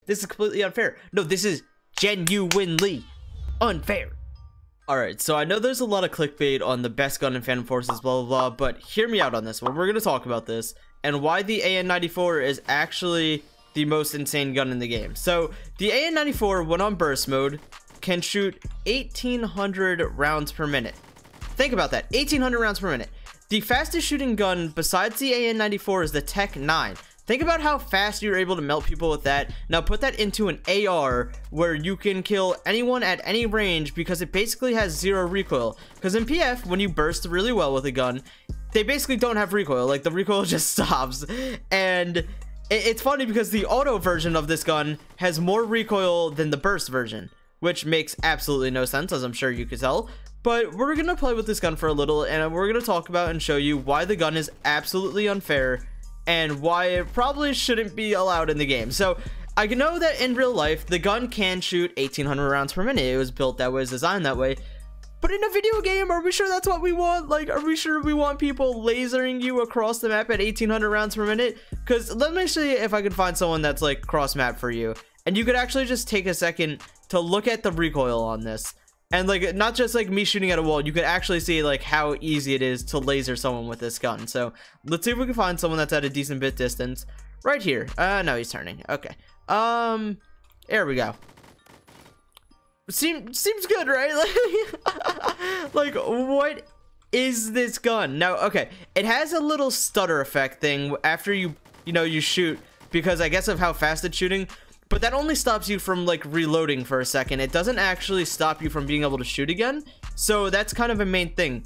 This is completely unfair. No, this is genuinely unfair. Alright, so I know there's a lot of clickbait on the best gun in Phantom Forces, blah, blah, blah, but hear me out on this one. We're going to talk about this and why the AN-94 is actually the most insane gun in the game. So, the AN-94, when on burst mode, can shoot 1,800 rounds per minute. Think about that, 1,800 rounds per minute. The fastest shooting gun besides the AN-94 is the Tech 9. Think about how fast you're able to melt people with that. Now put that into an AR where you can kill anyone at any range because it basically has zero recoil. Because in PF, when you burst really well with a gun, they basically don't have recoil. Like, the recoil just stops. And it's funny because the auto version of this gun has more recoil than the burst version, which makes absolutely no sense, as I'm sure you could tell. But we're going to play with this gun for a little, and we're going to talk about and show you why the gun is absolutely unfair and why it probably shouldn't be allowed in the game. So I know that in real life the gun can shoot 1,800 rounds per minute. It was built that way, it was designed that way. But in a video game, are we sure that's what we want? Like, are we sure we want people lasering you across the map at 1,800 rounds per minute? Because let me see if I can find someone that's like cross map for you, and you could actually just take a second to look at the recoil on this. And like, not just like me shooting at a wall, you could actually see like how easy it is to laser someone with this gun. So let's see if we can find someone that's at a decent bit distance right here. No, he's turning. Okay. There we go. Seems good, right? Like, what is this gun? Now, okay, it has a little stutter effect thing after you shoot, because I guess of how fast it's shooting. But that only stops you from like reloading for a second. It doesn't actually stop you from being able to shoot again. So that's kind of a main thing.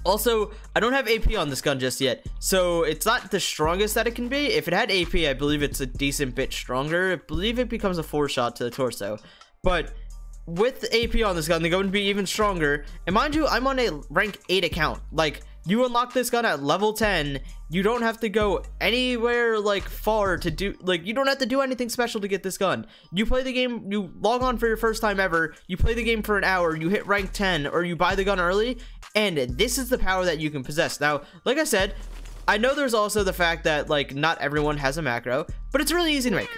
Also, I don't have AP on this gun just yet, so it's not the strongest that it can be. If it had AP, I believe it's a decent bit stronger. I believe it becomes a 4-shot to the torso. But with AP on this gun, the gun would be even stronger. And mind you, I'm on a rank 8 account. Like, you unlock this gun at level 10. You don't have to go anywhere like far to do, like, you don't have to do anything special to get this gun. You play the game, you log on for your first time ever, you play the game for an hour, you hit rank 10, or you buy the gun early, and this is the power that you can possess. Now, like I said, I know there's also the fact that like not everyone has a macro, but it's really easy to make.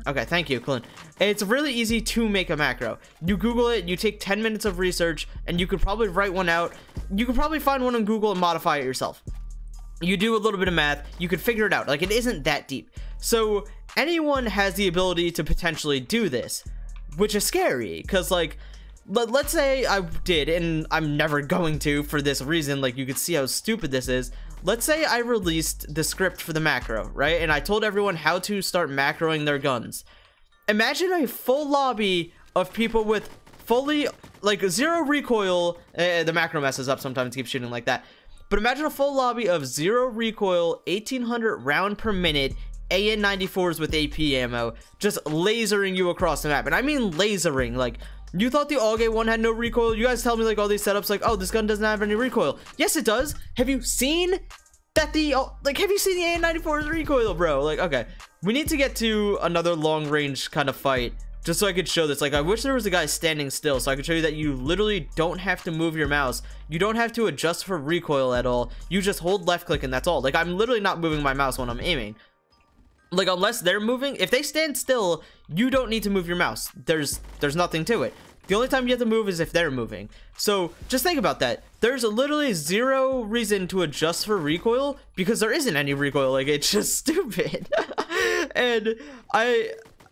Okay, thank you, Clint. It's really easy to make a macro. You Google it, you take 10 minutes of research, and you could probably write one out. You could probably find one on Google and modify it yourself. You do a little bit of math, you could figure it out. Like, it isn't that deep. So anyone has the ability to potentially do this, which is scary, because like, let's say I did, and I'm never going to for this reason. Like, you could see how stupid this is. Let's say I released the script for the macro, right? And I told everyone how to start macroing their guns. Imagine a full lobby of people with fully, like, zero recoil. The macro messes up sometimes, keeps shooting like that. But imagine a full lobby of zero recoil, 1,800 round per minute, AN-94s with AP ammo, just lasering you across the map. And I mean lasering. Like, you thought the AUG one had no recoil? You guys tell me like all these setups like, oh, this gun doesn't have any recoil. Yes, it does. Have you seen that the AN-94's recoil, bro? Like, okay, we need to get to another long range kind of fight just so I could show this. Like, I wish there was a guy standing still so I could show you that you literally don't have to move your mouse. You don't have to adjust for recoil at all. You just hold left click and that's all. Like, I'm literally not moving my mouse when I'm aiming. Like, unless they're moving, if they stand still, you don't need to move your mouse. There's nothing to it. The only time you have to move is if they're moving. So just think about that. There's literally zero reason to adjust for recoil because there isn't any recoil. Like, it's just stupid. And I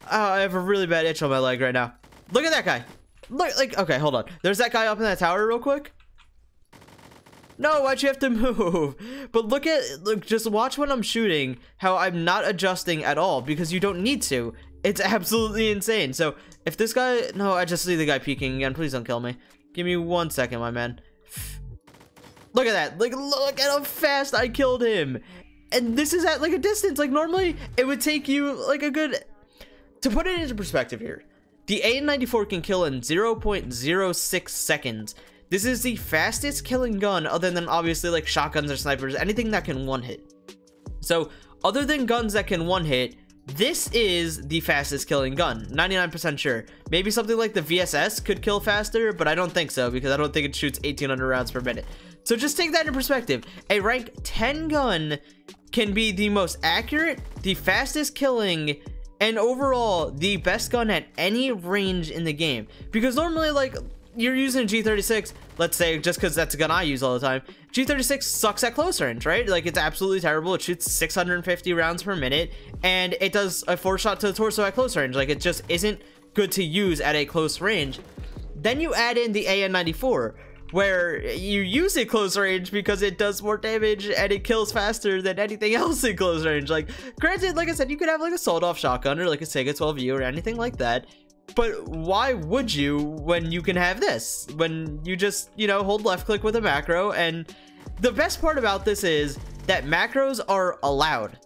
have a really bad itch on my leg right now. Look at that guy. Look, like, okay, hold on. There's that guy up in that tower real quick. No, why'd you have to move? But look, just watch when I'm shooting, how I'm not adjusting at all, because you don't need to. It's absolutely insane. So, if this guy, no, I just see the guy peeking again. Please don't kill me. Give me 1 second, my man. Look at that. Like, look at how fast I killed him. And this is at, like, a distance. Like, normally, it would take you, like, a good... To put it into perspective here, the AN-94 can kill in 0.06 seconds. This is the fastest killing gun other than obviously like shotguns or snipers, anything that can one hit. So other than guns that can one hit, this is the fastest killing gun, 99% sure. Maybe something like the VSS could kill faster, but I don't think so because I don't think it shoots 1,800 rounds per minute. So just take that in perspective. A rank 10 gun can be the most accurate, the fastest killing, and overall the best gun at any range in the game. Because normally, like, you're using a G36, let's say, just because that's a gun I use all the time. G36 sucks at close range, right? Like, it's absolutely terrible. It shoots 650 rounds per minute, and it does a 4-shot to the torso at close range. Like, it just isn't good to use at a close range. Then you add in the AN94, where you use it close range because it does more damage and it kills faster than anything else in close range. Like, granted, like I said, you could have like a sawed-off shotgun or like a Sega 12U or anything like that, but why would you when you can have this? When you just, you know, hold left click with a macro. And the best part about this is that macros are allowed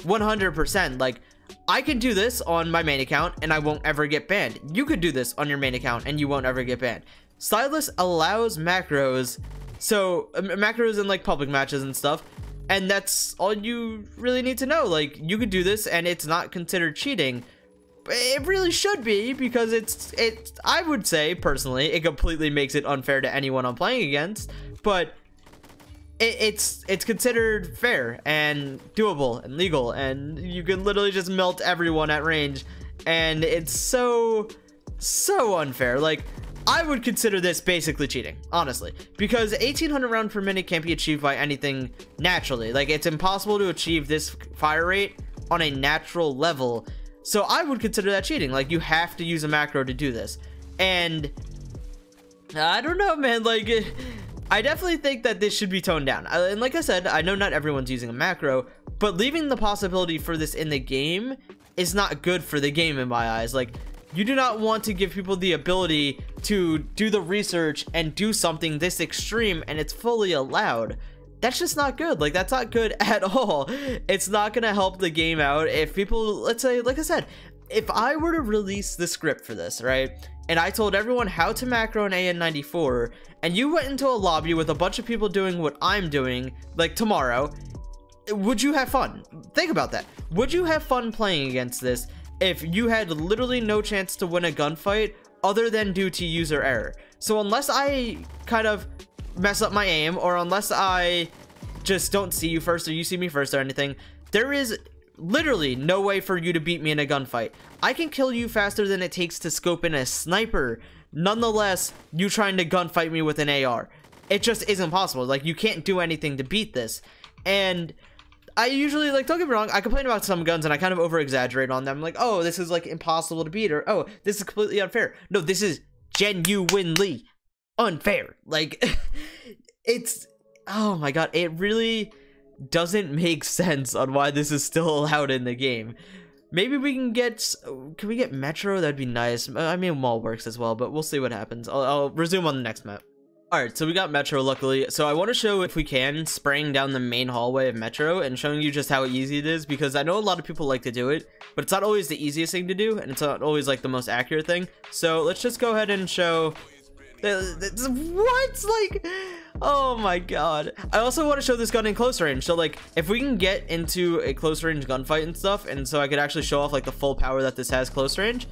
100%. Like, I can do this on my main account and I won't ever get banned. You could do this on your main account and you won't ever get banned. Stylus allows macros, so macros in like public matches and stuff, and that's all you really need to know. Like, you could do this and it's not considered cheating. It really should be, because it's I would say personally it completely makes it unfair to anyone I'm playing against, but it's considered fair and doable and legal, and you can literally just melt everyone at range, and it's so unfair. Like, I would consider this basically cheating, honestly, because 1800 round per minute can't be achieved by anything naturally. Like, it's impossible to achieve this fire rate on a natural level. So I would consider that cheating. Like, you have to use a macro to do this. And I don't know, man. Like, I definitely think that this should be toned down. And like I said, I know not everyone's using a macro, but leaving the possibility for this in the game is not good for the game in my eyes. Like, you do not want to give people the ability to do the research and do something this extreme and it's fully allowed. That's just not good. Like, that's not good at all. It's not gonna help the game out if people, let's say, like I said, if I were to release the script for this, right, and I told everyone how to macro an AN94, and you went into a lobby with a bunch of people doing what I'm doing, like tomorrow, would you have fun? Think about that. Would you have fun playing against this if you had literally no chance to win a gunfight other than due to user error? So unless I kind of mess up my aim, or unless I just don't see you first or you see me first or anything, there is literally no way for you to beat me in a gunfight. I can kill you faster than it takes to scope in a sniper. Nonetheless, you trying to gunfight me with an AR, it just isn't possible. Like, you can't do anything to beat this. And I usually, like, don't get me wrong, I complain about some guns and I kind of over exaggerate on them, like, oh, this is like impossible to beat, or oh, this is completely unfair. No, this is genuinely unfair. Like, it's, oh my god, it really doesn't make sense on why this is still allowed in the game. Maybe we can we get Metro? That'd be nice. I mean, Mall works as well, but we'll see what happens. I'll resume on the next map. Alright, so we got Metro, luckily. So I want to show, if we can, spraying down the main hallway of Metro and showing you just how easy it is, because I know a lot of people like to do it, but it's not always the easiest thing to do, and it's not always like the most accurate thing. So let's just go ahead and show what? Like, oh my god. I also want to show this gun in close range. So like, if we can get into a close range gunfight and stuff, and so I could actually show off like the full power that this has close range.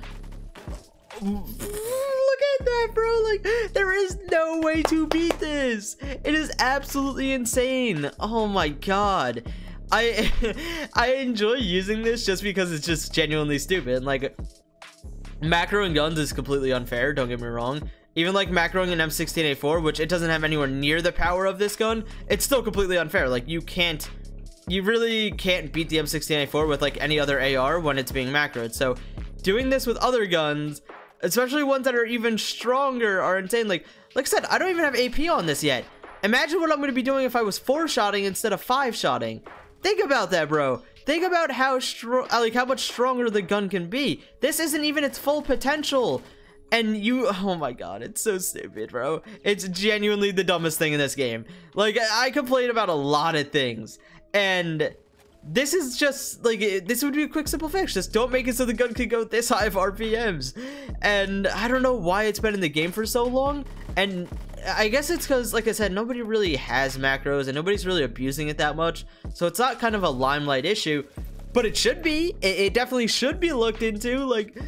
Look at that, bro. Like, there is no way to beat this. It is absolutely insane. Oh my god. I enjoy using this just because it's just genuinely stupid. Like, macroing guns is completely unfair, don't get me wrong. Even like macroing an M16A4, which it doesn't have anywhere near the power of this gun, it's still completely unfair. Like, you really can't beat the M16A4 with like any other AR when it's being macroed. So doing this with other guns, especially ones that are even stronger, are insane. Like I said, I don't even have AP on this yet. Imagine what I'm going to be doing if I was 4-shotting instead of 5-shotting. Think about that, bro. Think about how much stronger the gun can be. This isn't even its full potential. And you, oh my god, it's so stupid, bro. It's genuinely the dumbest thing in this game. Like, I complain about a lot of things, and this is just, like, this would be a quick, simple fix. Just don't make it so the gun can go this high of RPMs. And I don't know why it's been in the game for so long, and I guess it's because, like I said, nobody really has macros, and nobody's really abusing it that much, so it's not kind of a limelight issue, but it should be. It definitely should be looked into. Like,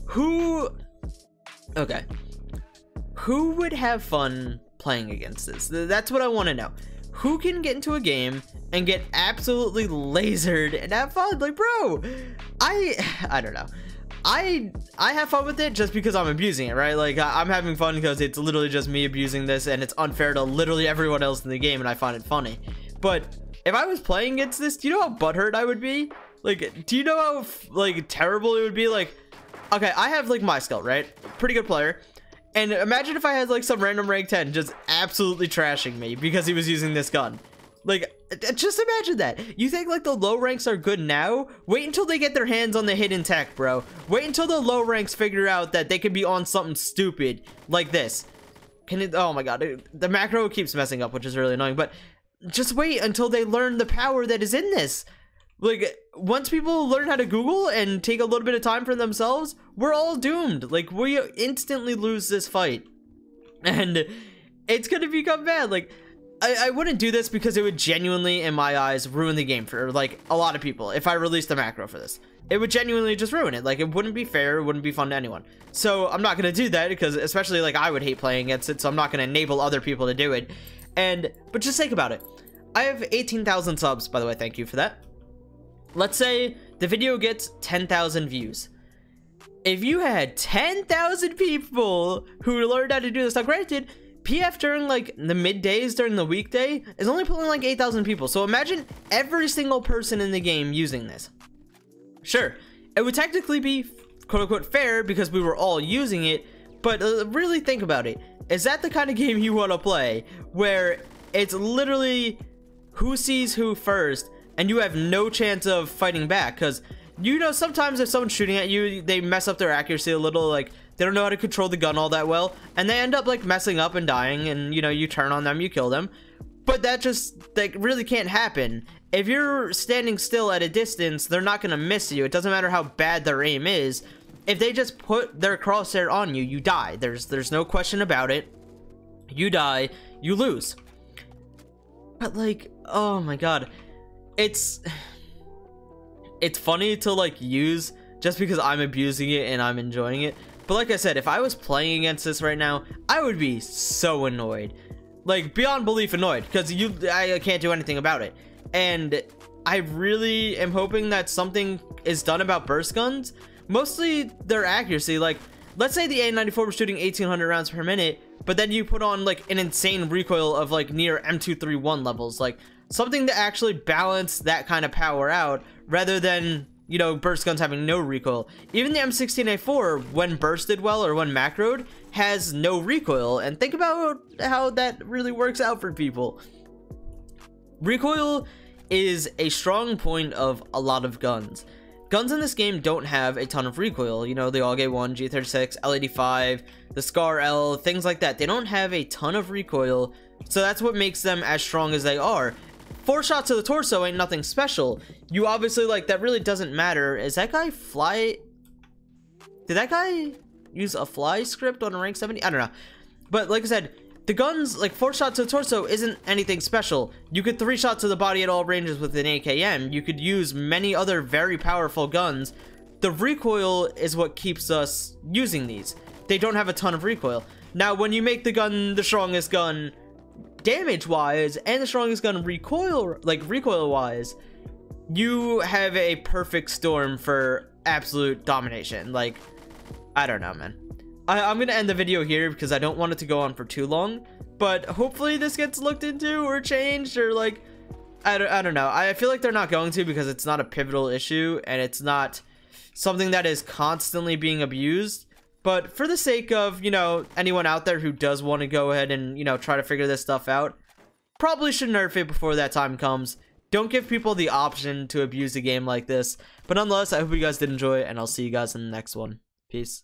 who would have fun playing against this? That's what I want to know. who can get into a game and get absolutely lasered and have fun? Like, bro, I don't know. I have fun with it just because I'm abusing it, right? Like, I'm having fun because it's literally just me abusing this, and it's unfair to literally everyone else in the game, and I find it funny. But if I was playing against this, do you know how butthurt I would be? Like, do you know how like terrible it would be? Like, okay, I have like my skill, right? Pretty good player. And imagine if I had like some random rank 10 just absolutely trashing me because he was using this gun. Like, just imagine that. You think like the low ranks are good now? Wait until they get their hands on the hidden tech, bro. Wait until the low ranks figure out that they could be on something stupid like this. Can it? Oh my god, the macro keeps messing up, which is really annoying. But just wait until they learn the power that is in this. Like, once people learn how to Google and take a little bit of time for themselves, we're all doomed. Like, we instantly lose this fight. And it's gonna become bad. Like, I wouldn't do this because it would genuinely, in my eyes, ruin the game for, like, a lot of people. If I released a macro for this, it would genuinely just ruin it. Like, it wouldn't be fair. It wouldn't be fun to anyone. So I'm not gonna do that because, especially, like, I would hate playing against it. So I'm not gonna enable other people to do it. But just think about it. I have 18,000 subs, by the way. Thank you for that. Let's say the video gets 10,000 views. If you had 10,000 people who learned how to do this, now granted, PF during like the middays during the weekday is only pulling like 8,000 people. So imagine every single person in the game using this. Sure, it would technically be quote unquote fair because we were all using it, but really think about it. Is that the kind of game you want to play where it's literally who sees who first and you have no chance of fighting back? Because, you know, sometimes if someone's shooting at you, they mess up their accuracy a little, like they don't know how to control the gun all that well, and they end up like messing up and dying, and you know, you turn on them, you kill them. But that just like really can't happen. If you're standing still at a distance, they're not gonna miss you. It doesn't matter how bad their aim is. If they just put their crosshair on you, you die. There's no question about it. You die, you lose. But like, oh my god, it's funny to like use just because I'm abusing it and I'm enjoying it. But like I said, if I was playing against this right now, I would be so annoyed, like beyond belief annoyed, because I can't do anything about it. And I really am hoping that something is done about burst guns, mostly their accuracy. Like, let's say the A94 was shooting 1,800 rounds per minute, but then you put on like an insane recoil of like near M231 levels, like something to actually balance that kind of power out, rather than, you know, burst guns having no recoil. Even the M16A4, when bursted well or when macroed, has no recoil. And think about how that really works out for people. Recoil is a strong point of a lot of guns. Guns in this game don't have a ton of recoil. You know, the AUG 1, G36, L85, the Scar L, things like that. They don't have a ton of recoil, so that's what makes them as strong as they are. 4 shots to the torso ain't nothing special. You obviously, like, that really doesn't matter. Is that guy fly? Did that guy use a fly script on a rank 70? I don't know. But like I said, the guns, like 4 shots to the torso isn't anything special. You could 3 shots to the body at all ranges with an AKM. You could use many other very powerful guns. The recoil is what keeps us using these. They don't have a ton of recoil. Now, when you make the gun the strongest gun damage wise and the strongest gun recoil wise, you have a perfect storm for absolute domination. Like, I don't know, man. I'm gonna end the video here because I don't want it to go on for too long, but hopefully this gets looked into or changed, or like, I don't know. I feel like they're not going to, because it's not a pivotal issue and it's not something that is constantly being abused. But for the sake of, you know, anyone out there who does want to go ahead and, you know, try to figure this stuff out, probably should nerf it before that time comes. Don't give people the option to abuse a game like this. But nonetheless, I hope you guys did enjoy, and I'll see you guys in the next one. Peace.